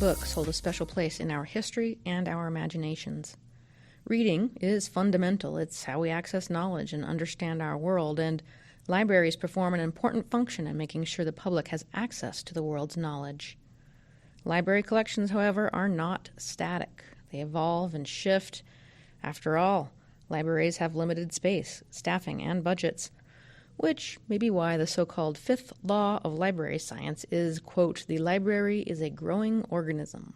Books hold a special place in our history and our imaginations. Reading is fundamental. It's how we access knowledge and understand our world, and libraries perform an important function in making sure the public has access to the world's knowledge. Library collections, however, are not static. They evolve and shift. After all, libraries have limited space, staffing, and budgets, which may be why the so-called fifth law of library science is, quote, "the library is a growing organism."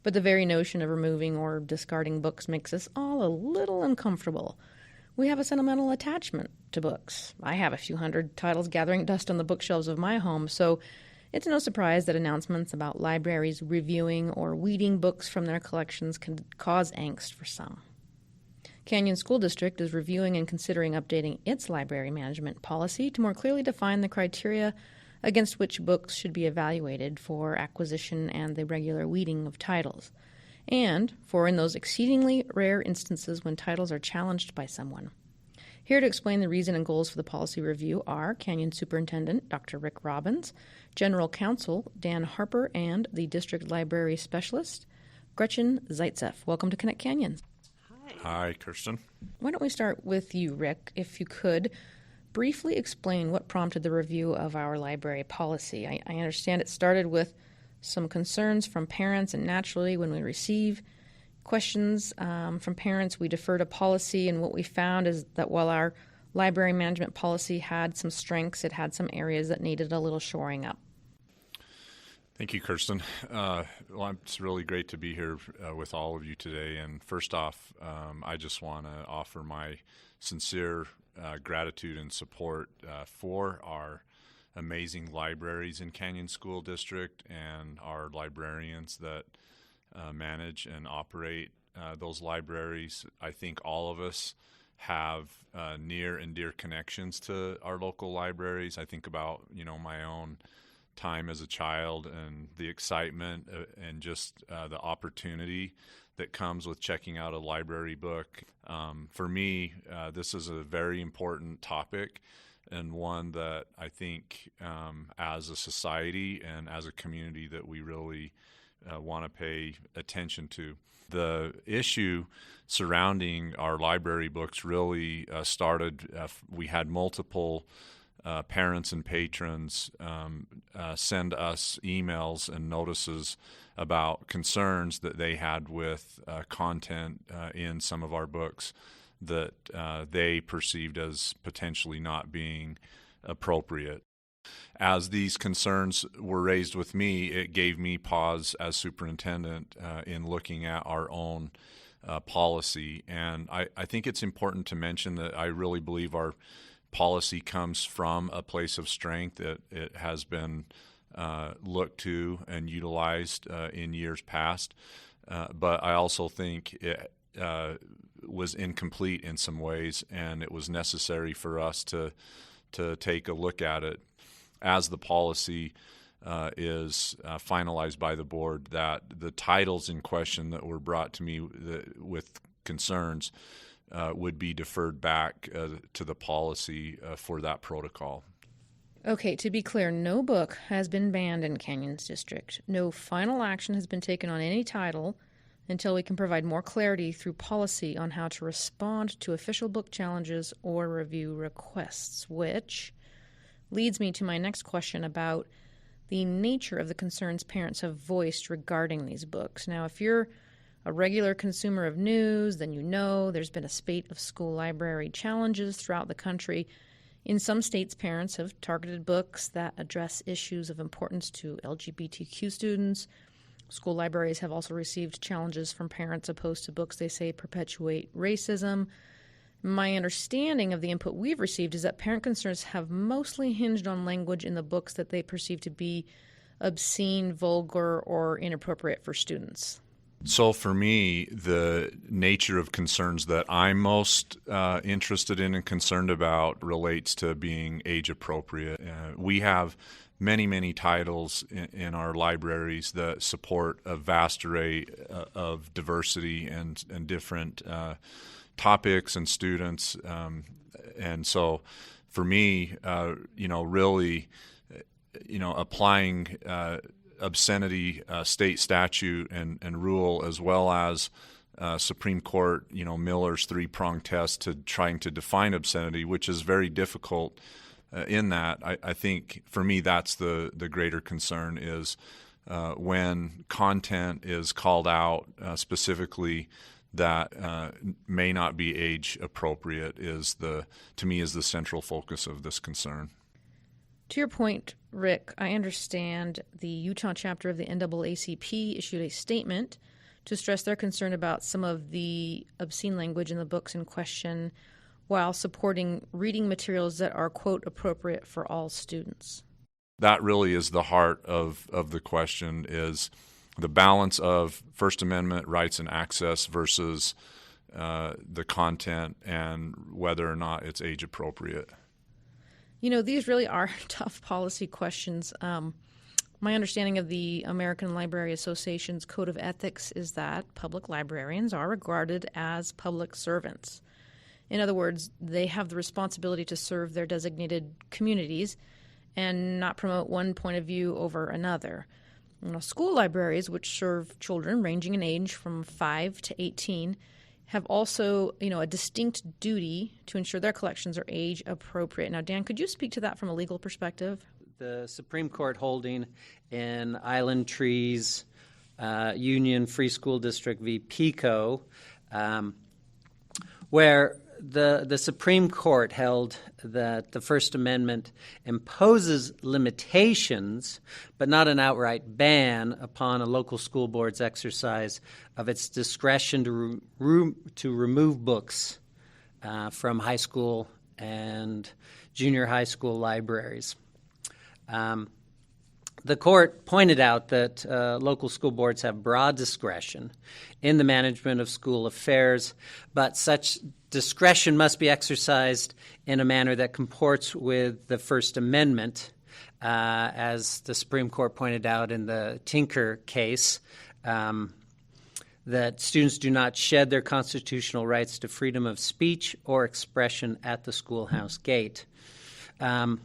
But the very notion of removing or discarding books makes us all a little uncomfortable. We have a sentimental attachment to books. I have a few hundred titles gathering dust on the bookshelves of my home, so it's no surprise that announcements about libraries reviewing or weeding books from their collections can cause angst for some. Canyon School District is reviewing and considering updating its library management policy to more clearly define the criteria against which books should be evaluated for acquisition and the regular weeding of titles, and for in those exceedingly rare instances when titles are challenged by someone. Here to explain the reason and goals for the policy review are Canyon Superintendent Dr. Robbins, General Counsel Dan Harper, and the District Library Specialist, Gretchen Zaitzeff. Welcome to Connect Canyon. Hi, Kirsten. Why don't we start with you, Rick, if you could briefly explain what prompted the review of our library policy. I understand it started with some concerns from parents, and naturally when we receive questions from parents, we defer to policy, and what we found is that while our library management policy had some strengths, it had some areas that needed a little shoring up. Thank you, Kirsten. It's really great to be here with all of you today. And first off, I just want to offer my sincere gratitude and support for our amazing libraries in Canyon School District and our librarians that manage and operate those libraries. I think all of us have near and dear connections to our local libraries. I think about, my own time as a child and the excitement and just the opportunity that comes with checking out a library book. For me, this is a very important topic and one that I think as a society and as a community that we really want to pay attention to. The issue surrounding our library books really started, we had multiple parents and patrons send us emails and notices about concerns that they had with content in some of our books that they perceived as potentially not being appropriate. As these concerns were raised with me, it gave me pause as superintendent in looking at our own policy. And I think it's important to mention that I really believe our policy comes from a place of strength. It has been looked to and utilized in years past, but I also think it was incomplete in some ways, and it was necessary for us to take a look at it as the policy is finalized by the board, that the titles in question that were brought to me with concerns would be deferred back to the policy for that protocol. Okay, to be clear, no book has been banned in Canyon's district. No final action has been taken on any title until we can provide more clarity through policy on how to respond to official book challenges or review requests, which leads me to my next question about the nature of the concerns parents have voiced regarding these books. Now, if you're a regular consumer of news, then you know there's been a spate of school library challenges throughout the country. In some states, parents have targeted books that address issues of importance to LGBTQ students. School libraries have also received challenges from parents opposed to books they say perpetuate racism. My understanding of the input we've received is that parent concerns have mostly hinged on language in the books that they perceive to be obscene, vulgar, or inappropriate for students. So for me, the nature of concerns that I'm most interested in and concerned about relates to being age appropriate. We have many titles in our libraries that support a vast array of diversity and different topics and students. And so for me, really, applying obscenity state statute and rule, as well as Supreme Court, Miller's three-pronged test to trying to define obscenity, which is very difficult in that. I think for me that's the greater concern is when content is called out specifically that may not be age appropriate to me is the central focus of this concern. To your point, Rick, I understand the Utah chapter of the NAACP issued a statement to stress their concern about some of the obscene language in the books in question while supporting reading materials that are, quote, appropriate for all students. That really is the heart of the question, is the balance of First Amendment rights and access versus the content and whether or not it's age appropriate. These really are tough policy questions. My understanding of the American Library Association's Code of Ethics is that public librarians are regarded as public servants. In other words, they have the responsibility to serve their designated communities and not promote one point of view over another. School libraries, which serve children ranging in age from 5 to 18, have also, a distinct duty to ensure their collections are age appropriate. Now, Dan, could you speak to that from a legal perspective? The Supreme Court holding in Island Trees Union Free School District v. PICO, where the Supreme Court held that the First Amendment imposes limitations, but not an outright ban upon a local school board's exercise of its discretion to remove books from high school and junior high school libraries. The court pointed out that local school boards have broad discretion in the management of school affairs, but such discretion must be exercised in a manner that comports with the First Amendment, as the Supreme Court pointed out in the Tinker case, that students do not shed their constitutional rights to freedom of speech or expression at the schoolhouse gate. And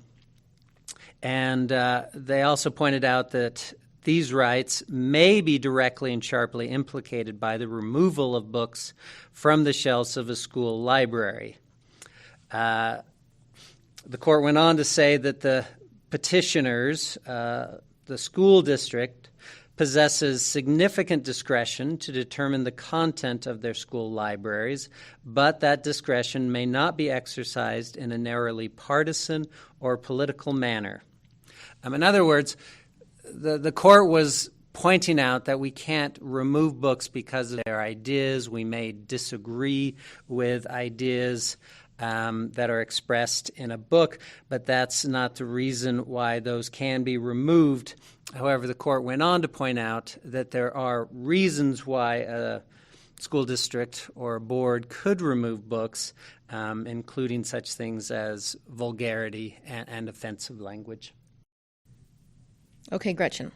they also pointed out that these rights may be directly and sharply implicated by the removal of books from the shelves of a school library. The court went on to say that the petitioners, the school district, possesses significant discretion to determine the content of their school libraries, but that discretion may not be exercised in a narrowly partisan or political manner. In other words, the court was pointing out that we can't remove books because of their ideas. We may disagree with ideas that are expressed in a book, but that's not the reason why those can be removed. However, the court went on to point out that there are reasons why a school district or a board could remove books, including such things as vulgarity and offensive language. Okay, Gretchen,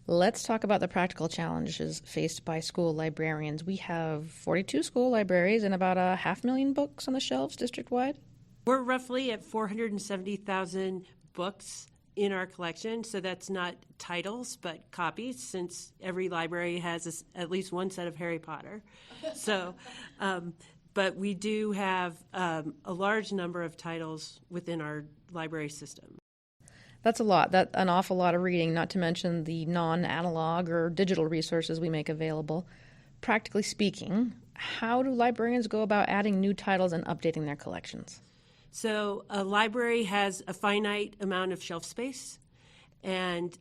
let's talk about the practical challenges faced by school librarians. We have 42 school libraries and about 500,000 books on the shelves district-wide. We're roughly at 470,000 books in our collection, so that's not titles but copies, since every library has at least one set of Harry Potter. So, but we do have a large number of titles within our library system. That's a lot. That's an awful lot of reading, not to mention the non-analog or digital resources we make available. Practically speaking, how do librarians go about adding new titles and updating their collections? So a library has a finite amount of shelf space, and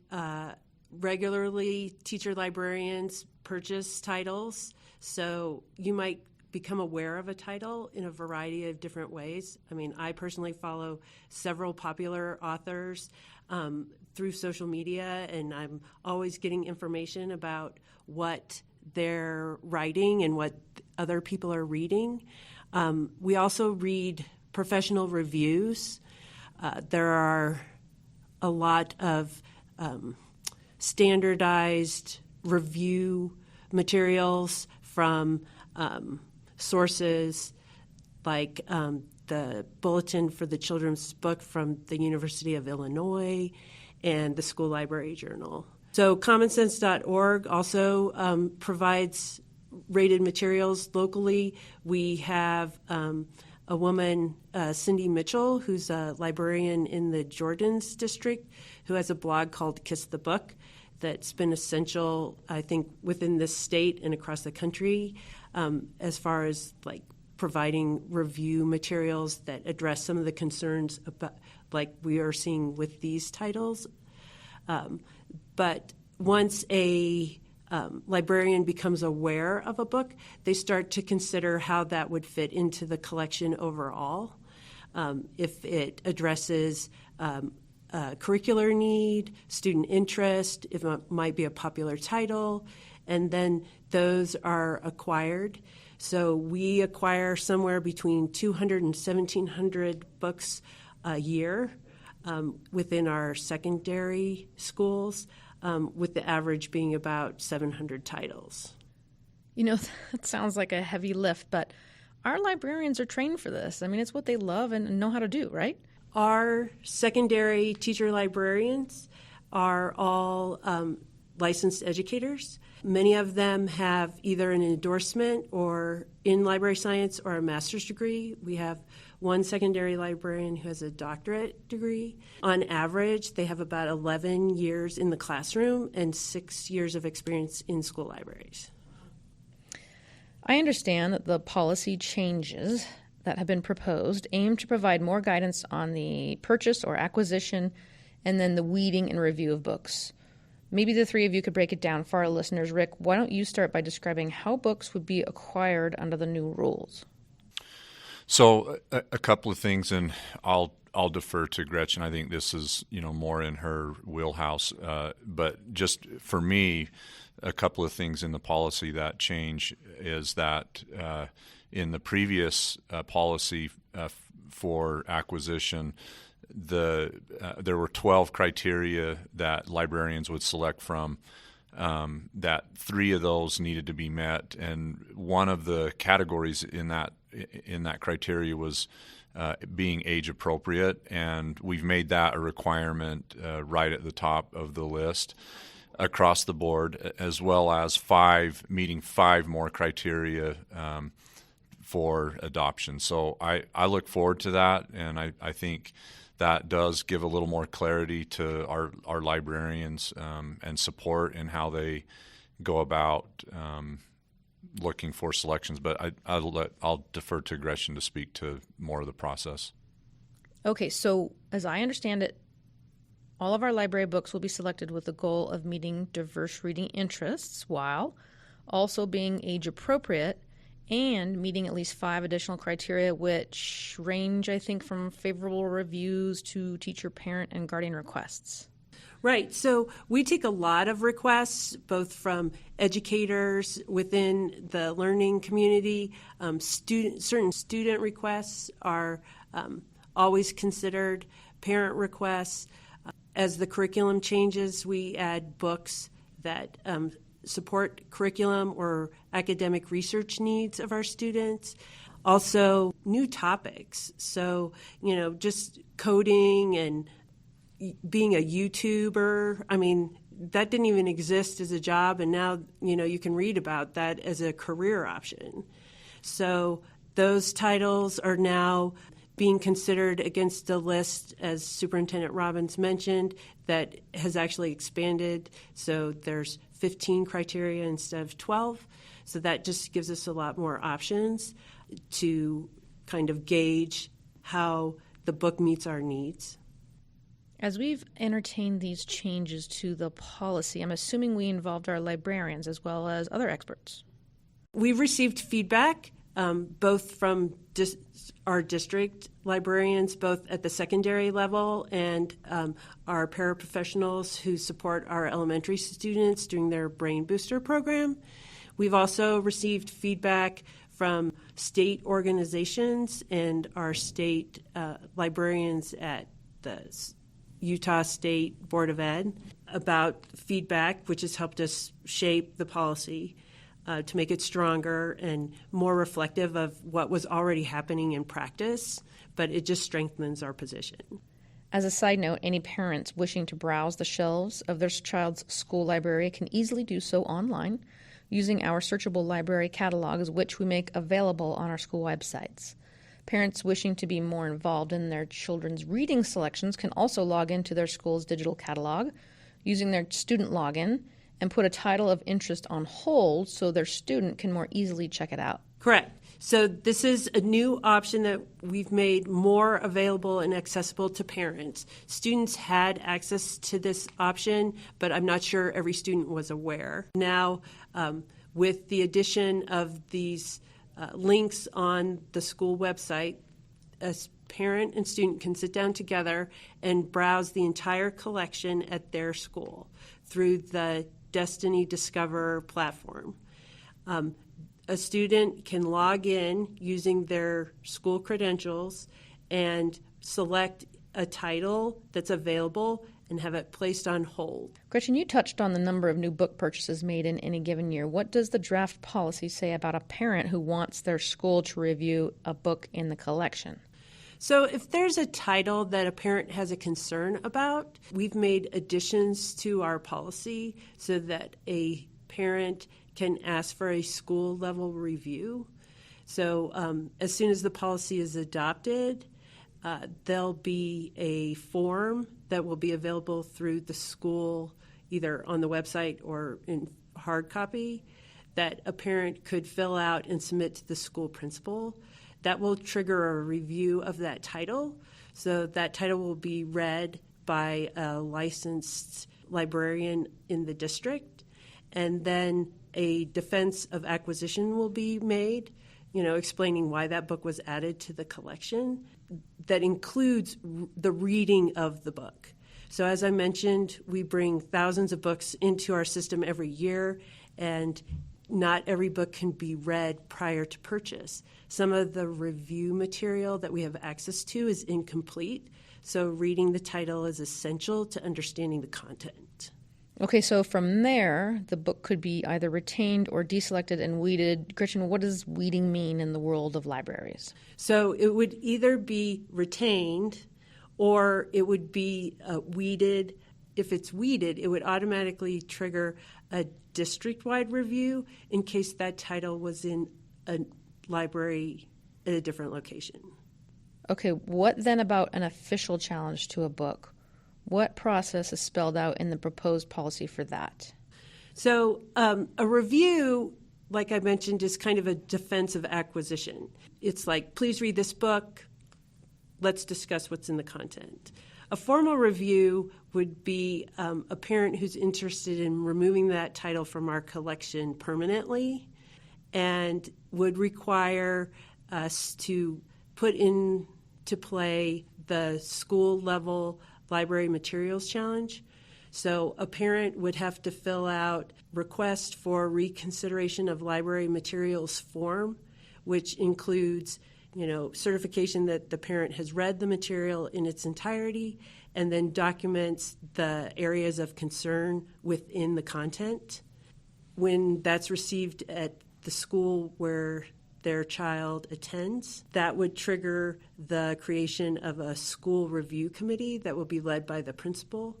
regularly teacher librarians purchase titles. So you might become aware of a title in a variety of different ways. I mean, I personally follow several popular authors through social media, and I'm always getting information about what they're writing and what other people are reading. We also read professional reviews. There are a lot of standardized review materials from sources like the Bulletin for the Children's Book from the University of Illinois and the School Library Journal. So commonsense.org also provides rated materials locally. We have a woman, Cindy Mitchell, who's a librarian in the Jordans district, who has a blog called Kiss the Book that's been essential, I think, within this state and across the country as far as like providing review materials that address some of the concerns about, like we are seeing with these titles. But once a librarian becomes aware of a book, they start to consider how that would fit into the collection overall. If it addresses curricular need, student interest, if it might be a popular title, and then those are acquired. So we acquire somewhere between 200 and 1,700 books a year within our secondary schools, with the average being about 700 titles. You know, that sounds like a heavy lift, but our librarians are trained for this. I mean, it's what they love and know how to do, right? Our secondary teacher librarians are all licensed educators. Many of them have either an endorsement or in library science or a master's degree. We have one secondary librarian who has a doctorate degree. On average, they have about 11 years in the classroom and 6 years of experience in school libraries. I understand that the policy changes that have been proposed aim to provide more guidance on the purchase or acquisition and then the weeding and review of books. Maybe the three of you could break it down for our listeners. Rick, why don't you start by describing how books would be acquired under the new rules? So a couple of things, and I'll defer to Gretchen. I think this is more in her wheelhouse. But just for me, a couple of things in the policy that change is that in the previous policy for acquisition, there were 12 criteria that librarians would select from. That 3 of those needed to be met, and one of the categories in that criteria was being age appropriate, and we've made that a requirement right at the top of the list across the board, as well as meeting 5 more criteria for adoption. So I look forward to that, and I think that does give a little more clarity to our librarians and support in how they go about looking for selections. But I'll defer to Gretchen to speak to more of the process. Okay, so as I understand it, all of our library books will be selected with the goal of meeting diverse reading interests while also being age appropriate and meeting at least 5 additional criteria, which range, I think, from favorable reviews to teacher, parent, and guardian requests. Right. So we take a lot of requests, both from educators within the learning community. Certain student requests are always considered, parent requests. As the curriculum changes, we add books that support curriculum or academic research needs of our students. Also, new topics. So, just coding and being a YouTuber. I mean, that didn't even exist as a job, and now, you can read about that as a career option. So those titles are now being considered against a list, as Superintendent Robbins mentioned, that has actually expanded. So there's 15 criteria instead of 12. So that just gives us a lot more options to kind of gauge how the book meets our needs. As we've entertained these changes to the policy, I'm assuming we involved our librarians as well as other experts. We've received feedback both from our district librarians, both at the secondary level, and our paraprofessionals who support our elementary students during their Brain Booster program. We've also received feedback from state organizations and our state librarians at the Utah State Board of Ed about feedback, which has helped us shape the policy to make it stronger and more reflective of what was already happening in practice, but it just strengthens our position. As a side note, any parents wishing to browse the shelves of their child's school library can easily do so online using our searchable library catalogs, which we make available on our school websites. Parents wishing to be more involved in their children's reading selections can also log into their school's digital catalog using their student login and put a title of interest on hold so their student can more easily check it out. Correct. So this is a new option that we've made more available and accessible to parents. Students had access to this option, but I'm not sure every student was aware. Now, with the addition of these links on the school website, a parent and student can sit down together and browse the entire collection at their school through the Destiny Discover platform. A student can log in using their school credentials and select a title that's available and have it placed on hold. Gretchen, you touched on the number of new book purchases made in any given year. What does the draft policy say about a parent who wants their school to review a book in the collection? So if there's a title that a parent has a concern about, we've made additions to our policy so that a parent can ask for a school-level review. So as soon as the policy is adopted, there'll be a form that will be available through the school, either on the website or in hard copy, that a parent could fill out and submit to the school principal. That will trigger a review of that title. So that title will be read by a licensed librarian in the district, and then a defense of acquisition will be made, explaining why that book was added to the collection. That includes the reading of the book. So as I mentioned, we bring thousands of books into our system every year, and not every book can be read prior to purchase. Some of the review material that we have access to is incomplete, so reading the title is essential to understanding the content. Okay, so from there, the book could be either retained or deselected and weeded. Gretchen, what does weeding mean in the world of libraries? So it would either be retained or it would be weeded. If it's weeded, it would automatically trigger a district-wide review in case that title was in a library at a different location. Okay, what then about an official challenge to a book? What process is spelled out in the proposed policy for that? So a review, like I mentioned, is kind of a defense of acquisition. It's like, please read this book. Let's discuss what's in the content. A formal review would be a parent who's interested in removing that title from our collection permanently and would require us to put into play the school-level library materials challenge. So a parent would have to fill out request for reconsideration of library materials form, which includes certification that the parent has read the material in its entirety, and then documents the areas of concern within the content. When that's received at the school where their child attends, that would trigger the creation of a school review committee that will be led by the principal,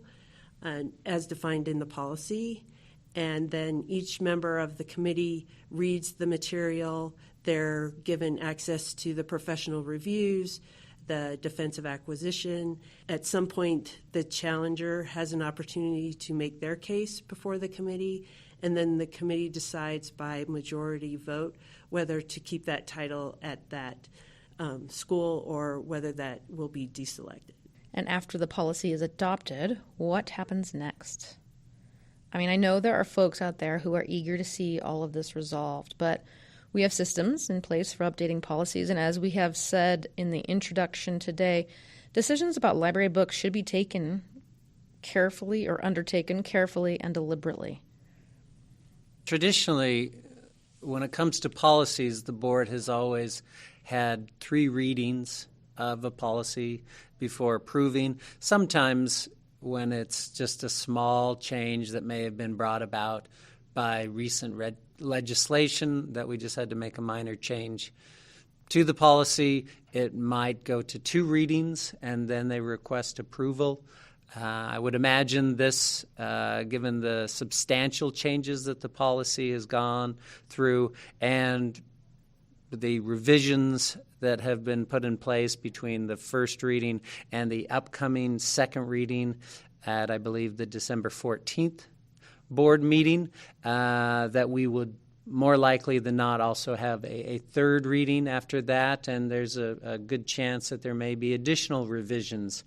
as defined in the policy. And then each member of the committee reads the material. They're given access to the professional reviews, the defense of acquisition. At some point, the challenger has an opportunity to make their case before the committee, and then the committee decides by majority vote whether to keep that title at that school or whether that will be deselected. And after the policy is adopted, what happens next? I mean, I know there are folks out there who are eager to see all of this resolved, but we have systems in place for updating policies, and as we have said in the introduction today, decisions about library books should be taken carefully or undertaken carefully and deliberately. Traditionally, when it comes to policies, the board has always had 3 readings of a policy before approving. Sometimes when it's just a small change that may have been brought about by recent legislation that we just had to make a minor change, to the policy. It might go to 2 readings, and then they request approval. I would imagine this, given the substantial changes that the policy has gone through and the revisions that have been put in place between the first reading and the upcoming second reading at, I believe, the December 14th board meeting, that we would more likely than not also have a third reading after that, and there's a good chance that there may be additional revisions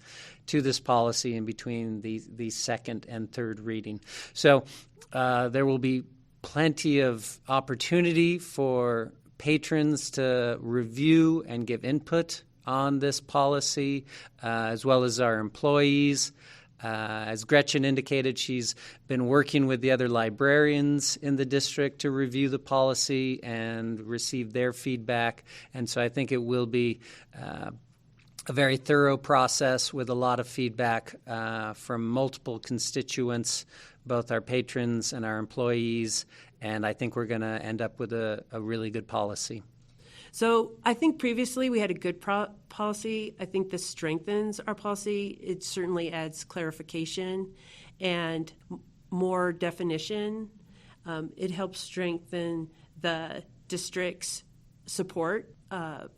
to this policy in between the second and third reading. So there will be plenty of opportunity for patrons to review and give input on this policy, as well as our employees. As Gretchen indicated, she's been working with the other librarians in the district to review the policy and receive their feedback. And so I think it will be a very thorough process with a lot of feedback from multiple constituents, both our patrons and our employees. And I think we're going to end up with a really good policy. So I think previously we had a good policy. I think this strengthens our policy. It certainly adds clarification and more definition. It helps strengthen the district's support,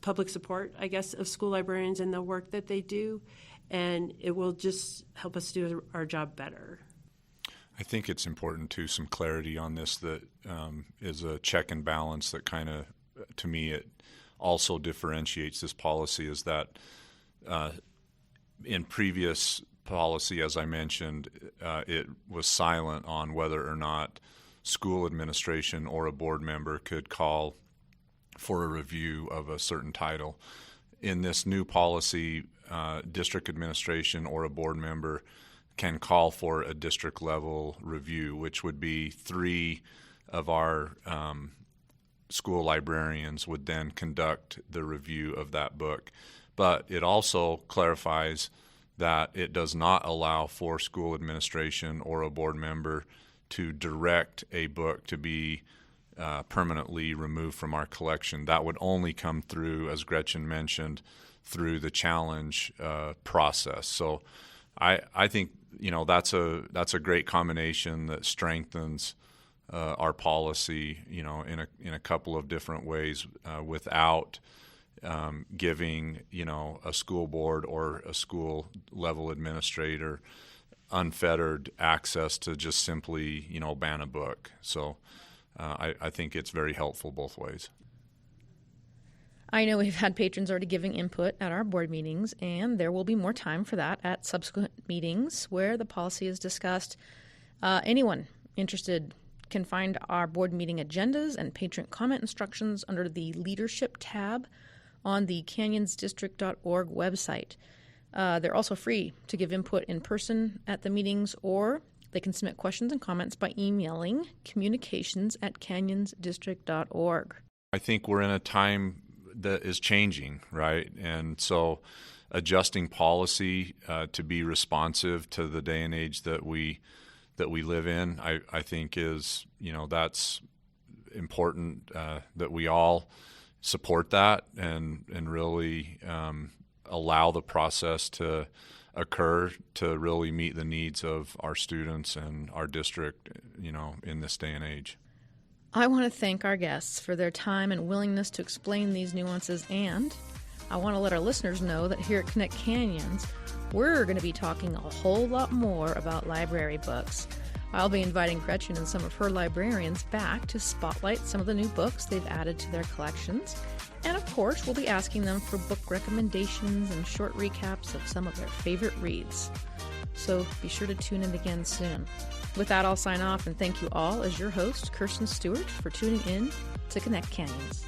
public support, I guess, of school librarians and the work that they do. And it will just help us do our job better. I think it's important, too, some clarity on this that is a check and balance that kind of, to me, it also differentiates this policy is that in previous policy, as I mentioned, it was silent on whether or not school administration or a board member could call for a review of a certain title. In this new policy, district administration or a board member can call for a district level review, which would be 3 of our school librarians would then conduct the review of that book. But it also clarifies that it does not allow for school administration or a board member to direct a book to be permanently removed from our collection. That would only come through, as Gretchen mentioned, through the challenge process. So I think that's a great combination that strengthens our policy, in a couple of different ways, without giving, a school board or a school level administrator unfettered access to just simply, ban a book. So I think it's very helpful both ways. I know we've had patrons already giving input at our board meetings, and there will be more time for that at subsequent meetings where the policy is discussed. Anyone interested can find our board meeting agendas and patron comment instructions under the Leadership tab on the canyonsdistrict.org website. They're also free to give input in person at the meetings, or they can submit questions and comments by emailing communications@canyonsdistrict.org. I think we're in a time that is changing, right? And so adjusting policy to be responsive to the day and age that we live in, I think is, that's important that we all support that and really allow the process to occur to really meet the needs of our students and our district, in this day and age. I want to thank our guests for their time and willingness to explain these nuances, and I want to let our listeners know that here at Connect Canyons, we're going to be talking a whole lot more about library books. I'll be inviting Gretchen and some of her librarians back to spotlight some of the new books they've added to their collections. And of course, we'll be asking them for book recommendations and short recaps of some of their favorite reads. So be sure to tune in again soon. With that, I'll sign off and thank you all as your host, Kirsten Stewart, for tuning in to Connect Canyons.